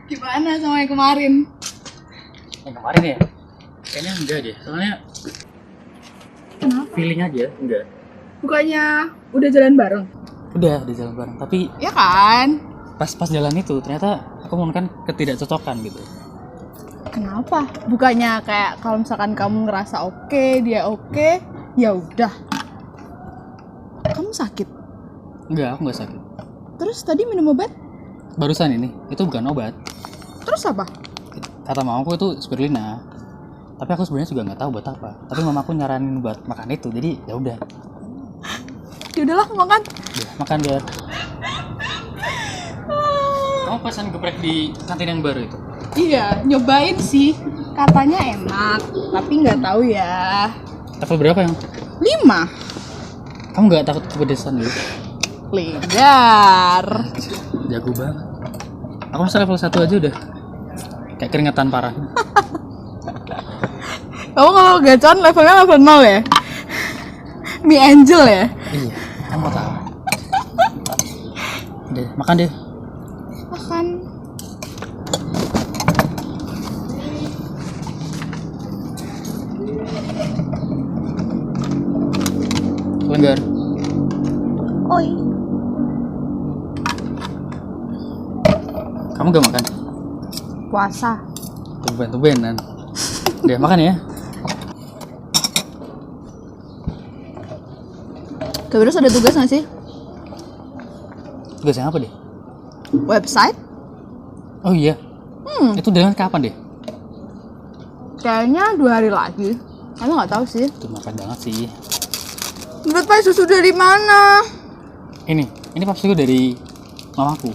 Gimana sama yang kemarin? Yang kemarin ya? Kayaknya enggak deh, soalnya Kenapa? feeling aja, enggak. Bukannya udah jalan bareng? Udah jalan bareng, tapi Ya kan? pas jalan itu ternyata aku menemukan ketidakcocokan gitu. Kenapa? Bukannya kayak kalau misalkan kamu ngerasa oke, dia oke, ya udah. Kamu sakit? Enggak, aku enggak sakit. Terus tadi minum obat? Barusan ini, itu bukan obat. Terus apa? Kata mamaku itu spirulina. Tapi aku sebenarnya juga nggak tahu buat apa. Tapi mamaku nyaranin buat makan itu, jadi ya udah. Ya udahlah, makan. Ya, makan deh. Kamu pesan geprek di kantin yang baru itu? Iya, nyobain sih. Katanya enak, tapi nggak tahu ya. Level berapa yang? 5. Kamu nggak takut kepedesan gitu? Legar. Jago banget. Aku masa level 1 aja udah kayak keringetan parah. Kamu kalau gacon levelnya level 0 ya? Mi Angel ya? Iya, kamu mau tahu. Deh, makan deh. Makan. Lenggar. Oi. Kamu gak makan? Puasa. Tuben-tubenan. Deh, makan ya. Terus ada tugas nggak sih? Tugasnya apa deh? Website? Oh iya. Itu dengan kapan deh? Kayaknya 2 hari lagi. Kamu nggak tahu sih. Itu makan banget sih. Dapat susu dari mana? Ini papsku dari mamaku.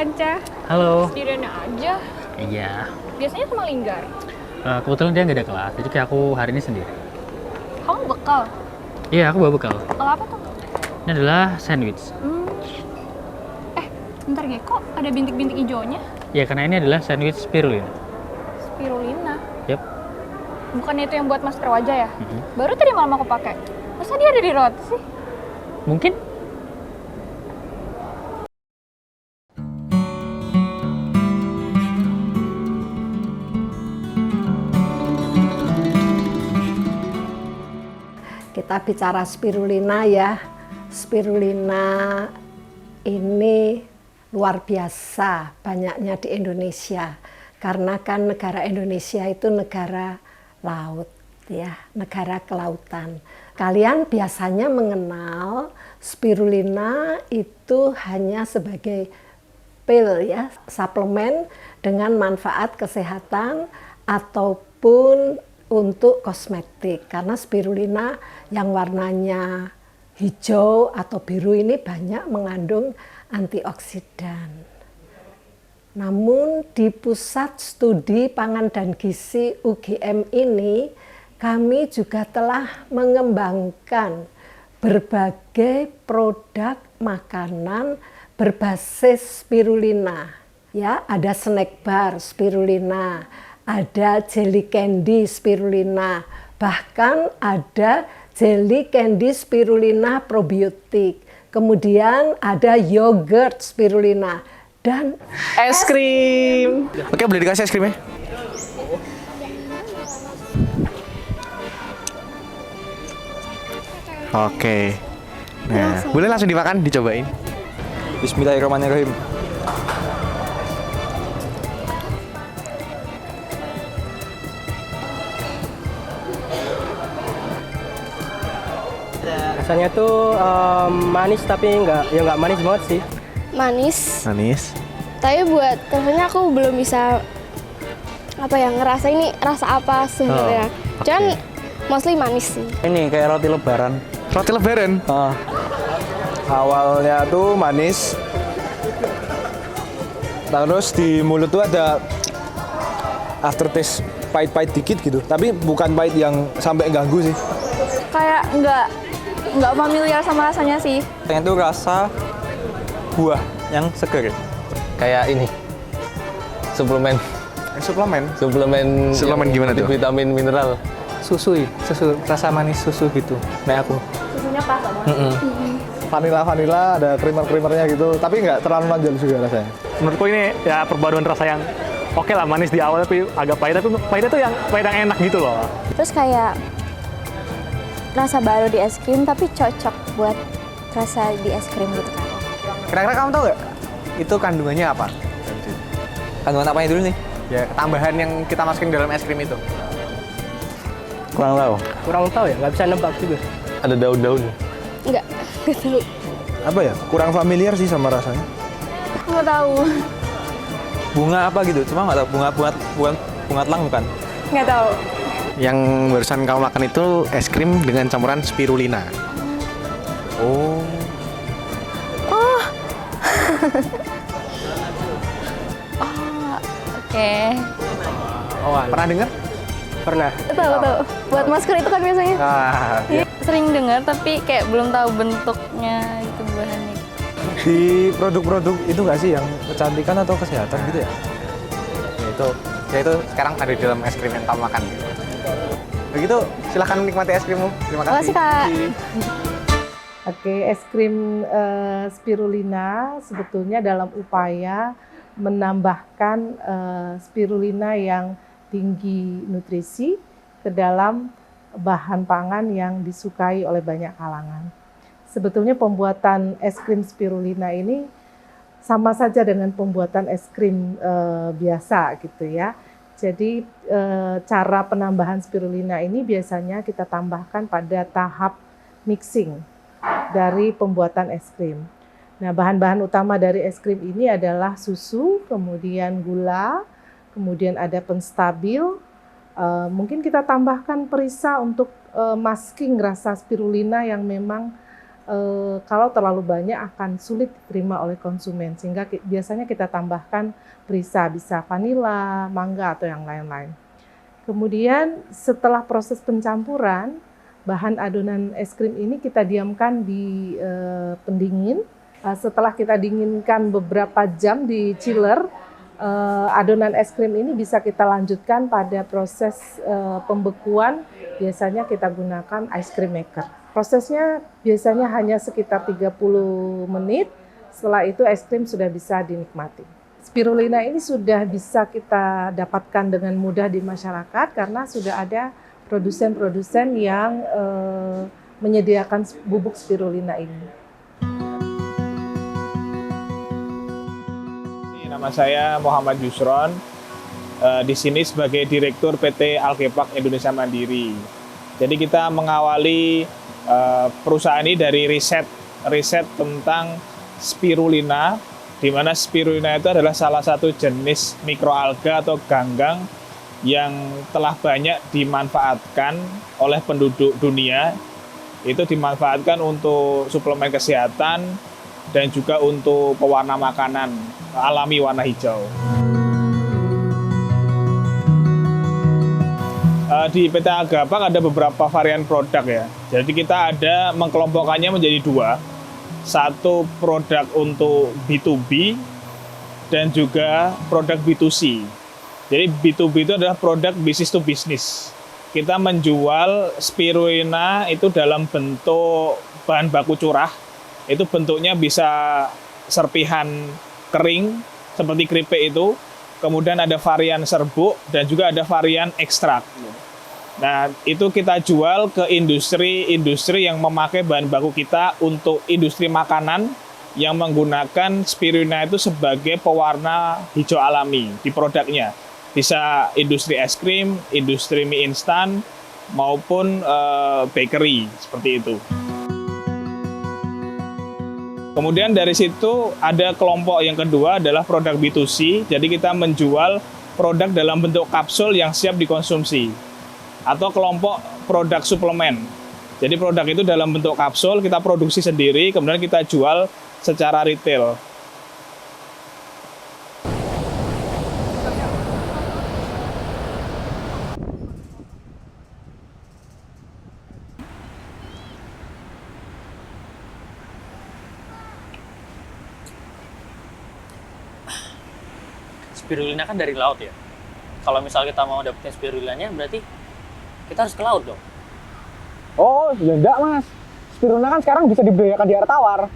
Anca, Halo. sendirian aja. Iya. Biasanya sama Linggar. Kebetulan dia nggak ada kelas, jadi kayak aku hari ini sendiri. Kamu bekal? Iya, aku bawa bekal. Bekal apa tuh? Ini adalah sandwich. Bentar ya, kok ada bintik-bintik hijaunya? Ya, karena ini adalah sandwich spirulina. Spirulina. Yap. Bukannya itu yang buat masker wajah ya? Baru tadi malam aku pakai. Masa dia ada di roti sih? Mungkin. Kita bicara spirulina ya. Spirulina ini luar biasa banyaknya di Indonesia. Karena kan negara Indonesia itu negara laut ya, negara kelautan. Kalian biasanya mengenal spirulina itu hanya sebagai pil ya, suplemen dengan manfaat kesehatan ataupun untuk kosmetik, karena spirulina yang warnanya hijau atau biru ini banyak mengandung antioksidan. Namun di Pusat Studi Pangan dan Gizi UGM ini kami juga telah mengembangkan berbagai produk makanan berbasis spirulina. Ya, ada snack bar spirulina, ada jelly candy spirulina, bahkan ada jelly candy spirulina probiotik. Kemudian ada yogurt spirulina dan Es krim. Oke, boleh dikasih es krimnya? Oke. Nah, boleh langsung dimakan, dicobain. Bismillahirrahmanirrahim. Rasanya tuh manis tapi nggak manis banget sih. Manis, Manis. tapi buat rasanya aku belum bisa ngerasa ini rasa apa sebenarnya. oke. Cuman mostly manis sih. Ini kayak roti lebaran. Roti lebaran. Awalnya tuh manis. Terus di mulut tuh ada aftertaste pahit-pahit dikit gitu. Tapi bukan pahit yang sampai ganggu sih. Kayak nggak familiar sama rasanya sih. Yang itu rasa buah yang seger. Kayak ini suplemen Suplemen. suplemen Suplemen gimana tuh? vitamin mineral. susu rasa manis susu gitu. Nah aku. Susunya pas sama. Vanilla ada krimer-krimernya gitu, tapi nggak terlalu nonjol juga rasanya. Menurutku ini ya perpaduan rasa yang oke lah, manis di awal tapi agak pahit, tapi pahitnya tuh yang pahit yang enak gitu loh. Terus kayak rasa baru di es krim tapi cocok buat rasa di es krim gitu kan. Kira-kira kamu tahu nggak itu kandungannya apa? Kandungan apanya dulu nih? Ya tambahan yang kita masukin dalam es krim itu. Kurang tahu. Kurang tahu ya, nggak bisa nebak juga. Ada daun-daun. Nggak tahu. Apa ya? Kurang familiar sih sama rasanya. Nggak tahu. Bunga apa gitu? Cuma nggak tahu bunga telang bukan? Nggak tahu. Yang barusan kamu makan itu es krim dengan campuran spirulina. Oh. Oke. Oh, pernah dengar? Pernah. Tahu. Buat masker itu kan biasanya. Ah, Sering dengar tapi kayak belum tahu bentuknya itu bahannya. Di produk-produk itu nggak sih yang kecantikan atau kesehatan gitu ya? ya itu sekarang ada di dalam es krim yang kamu makan. Begitu, silahkan menikmati es krimmu. Terima kasih. Makasih, Kak. Oke, es krim spirulina sebetulnya dalam upaya menambahkan spirulina yang tinggi nutrisi ke dalam bahan pangan yang disukai oleh banyak kalangan. Sebetulnya pembuatan es krim spirulina ini sama saja dengan pembuatan es krim biasa gitu ya. Jadi cara penambahan spirulina ini biasanya kita tambahkan pada tahap mixing dari pembuatan es krim. Nah, bahan-bahan utama dari es krim ini adalah susu, kemudian gula, kemudian ada penstabil. Mungkin kita tambahkan perisa untuk masking rasa spirulina yang memang kalau terlalu banyak akan sulit diterima oleh konsumen, sehingga biasanya kita tambahkan perisa, bisa vanila, mangga atau yang lain-lain. Kemudian setelah proses pencampuran, bahan adonan es krim ini kita diamkan di pendingin. Setelah kita dinginkan beberapa jam di chiller, adonan es krim ini bisa kita lanjutkan pada proses pembekuan. Biasanya kita gunakan ice cream maker. Prosesnya biasanya hanya sekitar 30 menit. Setelah itu es krim sudah bisa dinikmati. Spirulina ini sudah bisa kita dapatkan dengan mudah di masyarakat karena sudah ada produsen-produsen yang menyediakan bubuk spirulina ini. Nama saya Muhammad Yusron, di sini sebagai Direktur PT Alkepak Indonesia Mandiri. Jadi kita mengawali perusahaan ini dari riset tentang spirulina, di mana spirulina itu adalah salah satu jenis mikroalga atau ganggang yang telah banyak dimanfaatkan oleh penduduk dunia. Itu dimanfaatkan untuk suplemen kesehatan dan juga untuk pewarna makanan alami warna hijau. Di PT Alkepak ada beberapa varian produk ya. Jadi kita ada mengkelompokkannya menjadi dua. Satu produk untuk B2B dan juga produk B2C. Jadi B2B itu adalah produk business to business. Kita menjual spirulina itu dalam bentuk bahan baku curah. Itu bentuknya bisa serpihan kering seperti keripik itu. Kemudian ada varian serbuk dan juga ada varian ekstrak. Nah, itu kita jual ke industri-industri yang memakai bahan baku kita untuk industri makanan yang menggunakan spirulina itu sebagai pewarna hijau alami di produknya. Bisa industri es krim, industri mie instan, maupun bakery, seperti itu. Kemudian dari situ ada kelompok yang kedua adalah produk B2C. Jadi kita menjual produk dalam bentuk kapsul yang siap dikonsumsi. Atau kelompok produk suplemen. Jadi produk itu dalam bentuk kapsul, kita produksi sendiri, kemudian kita jual secara retail. Spirulina kan dari laut ya. Kalau misal kita mau dapetin spirulinanya berarti kita harus ke laut dong. Oh, ya enggak mas. Spirulina kan sekarang bisa dibudidayakan di air tawar.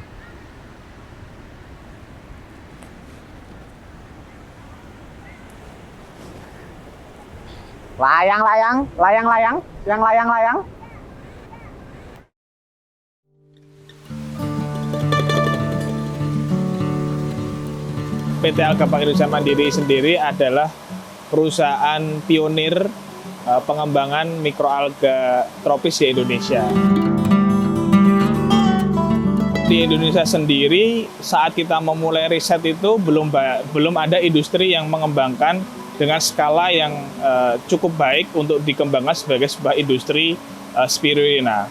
Layang-layang, layang-layang, yang layang-layang. PT Alga Bank Indonesia Mandiri sendiri adalah perusahaan pionir pengembangan mikroalga tropis di Indonesia. Di Indonesia sendiri, saat kita memulai riset itu belum ada industri yang mengembangkan dengan skala yang cukup baik untuk dikembangkan sebagai sebuah industri spirulina.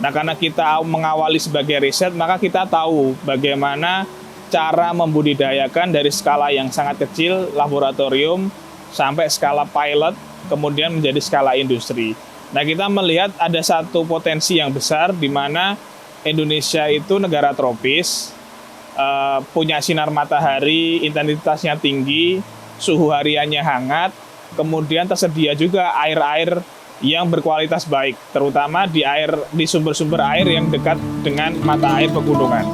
Nah, karena kita mengawali sebagai riset, maka kita tahu bagaimana cara membudidayakan dari skala yang sangat kecil, laboratorium, sampai skala pilot, kemudian menjadi skala industri. Nah, kita melihat ada satu potensi yang besar di mana Indonesia itu negara tropis, punya sinar matahari, intensitasnya tinggi, suhu hariannya hangat, kemudian tersedia juga air-air yang berkualitas baik, terutama di sumber-sumber air yang dekat dengan mata air pegunungan.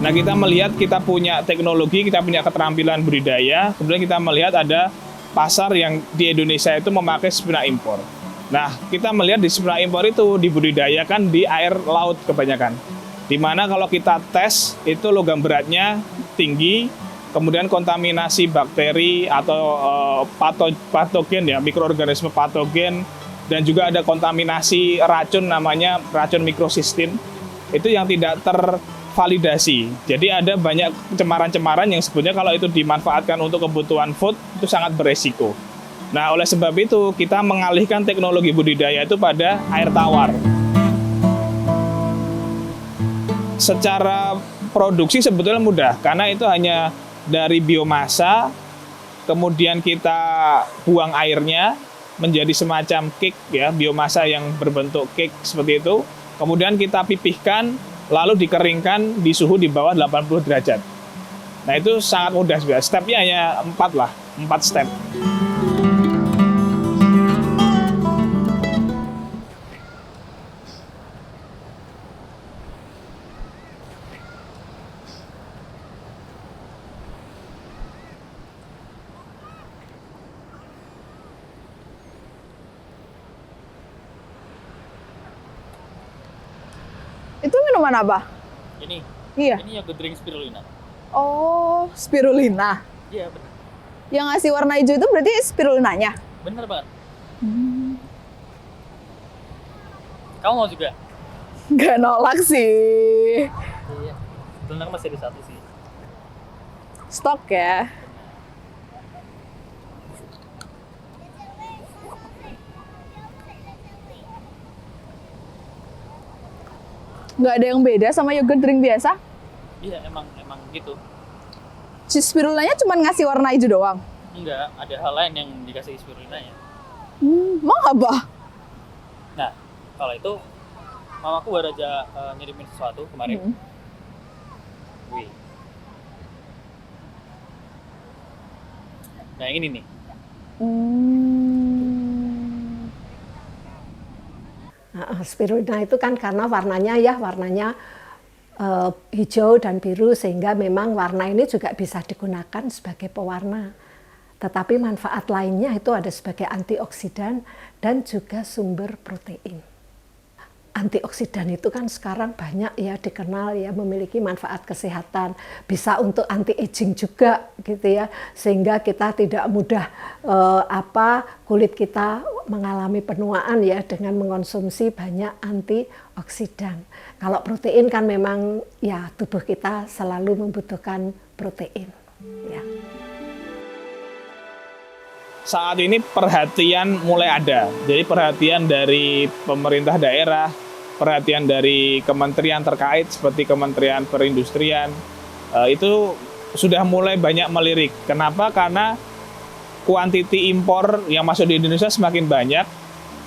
Nah, kita melihat kita punya teknologi, kita punya keterampilan budidaya, kemudian kita melihat ada pasar yang di Indonesia itu memakai spirulina impor. Nah, kita melihat di spirulina impor itu dibudidayakan di air laut kebanyakan. Di mana kalau kita tes, itu logam beratnya tinggi, kemudian kontaminasi bakteri atau patogen ya, mikroorganisme patogen, dan juga ada kontaminasi racun namanya racun mikrosistin, itu yang tidak tervalidasi. Jadi ada banyak cemaran-cemaran yang sebetulnya kalau itu dimanfaatkan untuk kebutuhan food, itu sangat beresiko. Nah, oleh sebab itu kita mengalihkan teknologi budidaya itu pada air tawar. Secara produksi sebetulnya mudah, karena itu hanya dari biomasa, kemudian kita buang airnya menjadi semacam cake ya, biomasa yang berbentuk cake seperti itu. Kemudian kita pipihkan, lalu dikeringkan di suhu di bawah 80 derajat. Nah, itu sangat mudah sebenarnya. Stepnya hanya 4 step. Itu minuman apa? Ini. Iya. Ini yogurt drink spirulina. Oh, spirulina. Iya, benar. Yang ngasih warna hijau itu berarti spirulinanya? Bener banget. Kamu mau juga? Nggak nolak sih. Iya. Sebenarnya masih ada satu sih. Stok ya. Nggak ada yang beda sama yogurt drink biasa? Iya, emang gitu. Si spirulinanya cuma ngasih warna hijau doang? Enggak, ada hal lain yang dikasih spirulinanya. Emang apa? Nah, kalau itu mamaku baru aja ngirimin sesuatu kemarin. Wih. Nah, yang ini nih. Spirulina itu kan karena warnanya hijau dan biru, sehingga memang warna ini juga bisa digunakan sebagai pewarna. Tetapi manfaat lainnya itu ada sebagai antioksidan dan juga sumber protein. Antioksidan itu kan sekarang banyak ya dikenal ya, memiliki manfaat kesehatan, bisa untuk anti aging juga gitu ya, sehingga kita tidak mudah kulit kita mengalami penuaan ya dengan mengonsumsi banyak antioksidan. Kalau protein kan memang ya tubuh kita selalu membutuhkan protein ya. Saat ini perhatian mulai ada. Jadi perhatian dari pemerintah daerah, perhatian dari kementerian terkait seperti Kementerian Perindustrian, itu sudah mulai banyak melirik. Kenapa? Karena kuantiti impor yang masuk di Indonesia semakin banyak,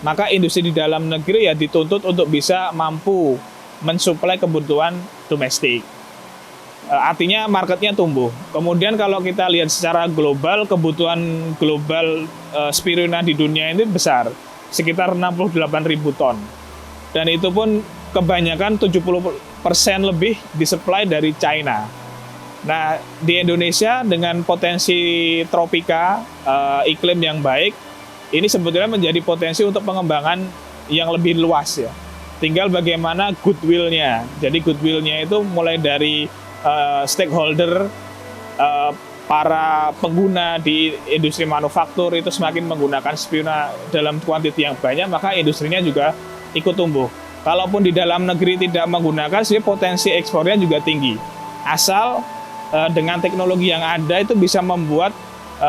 maka industri di dalam negeri ya dituntut untuk bisa mampu mensuplai kebutuhan domestik. Artinya marketnya tumbuh. Kemudian kalau kita lihat secara global, kebutuhan global spirulina di dunia ini besar, sekitar 68.000 ton. Dan itu pun kebanyakan 70% lebih disuplai dari China. Nah, di Indonesia dengan potensi tropika, iklim yang baik, ini sebetulnya menjadi potensi untuk pengembangan yang lebih luas ya. Tinggal bagaimana goodwill-nya. Jadi goodwill-nya itu mulai dari stakeholder, para pengguna di industri manufaktur itu semakin menggunakan spirulina dalam kuantiti yang banyak, maka industrinya juga ikut tumbuh. Kalaupun di dalam negeri tidak menggunakan, sih potensi ekspornya juga tinggi. Asal dengan teknologi yang ada itu bisa membuat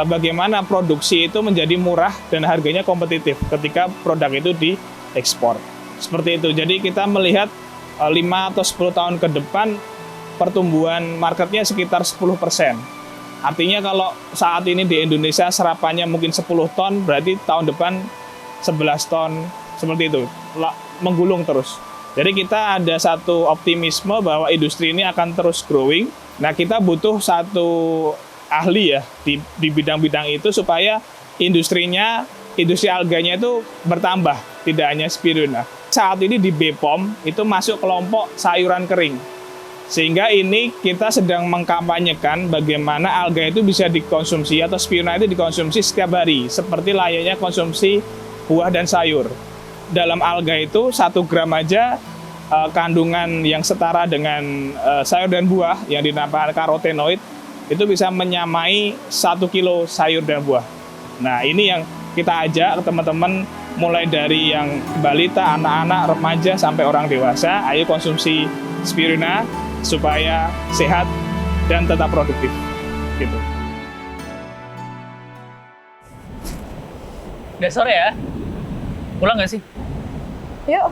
bagaimana produksi itu menjadi murah dan harganya kompetitif ketika produk itu diekspor. Seperti itu. Jadi kita melihat 5 atau 10 tahun ke depan pertumbuhan marketnya sekitar 10%. Artinya kalau saat ini di Indonesia serapannya mungkin 10 ton, berarti tahun depan 11 ton, seperti itu. Menggulung terus. Jadi kita ada satu optimisme bahwa industri ini akan terus growing. Nah, kita butuh satu ahli ya di bidang-bidang itu supaya industri alganya itu bertambah, tidak hanya spirulina. Saat ini di BPOM itu masuk kelompok sayuran kering. Sehingga ini kita sedang mengkampanyekan bagaimana alga itu bisa dikonsumsi atau spirulina itu dikonsumsi setiap hari, seperti layaknya konsumsi buah dan sayur. Dalam alga itu 1 gram aja kandungan yang setara dengan sayur dan buah yang dinamakan karotenoid itu bisa menyamai 1 kilo sayur dan buah. Nah, ini yang kita ajak ke teman-teman mulai dari yang balita, anak-anak, remaja sampai orang dewasa, ayo konsumsi spirulina supaya sehat dan tetap produktif. Gitu. Udah sore ya? Pulang nggak sih? Yuk.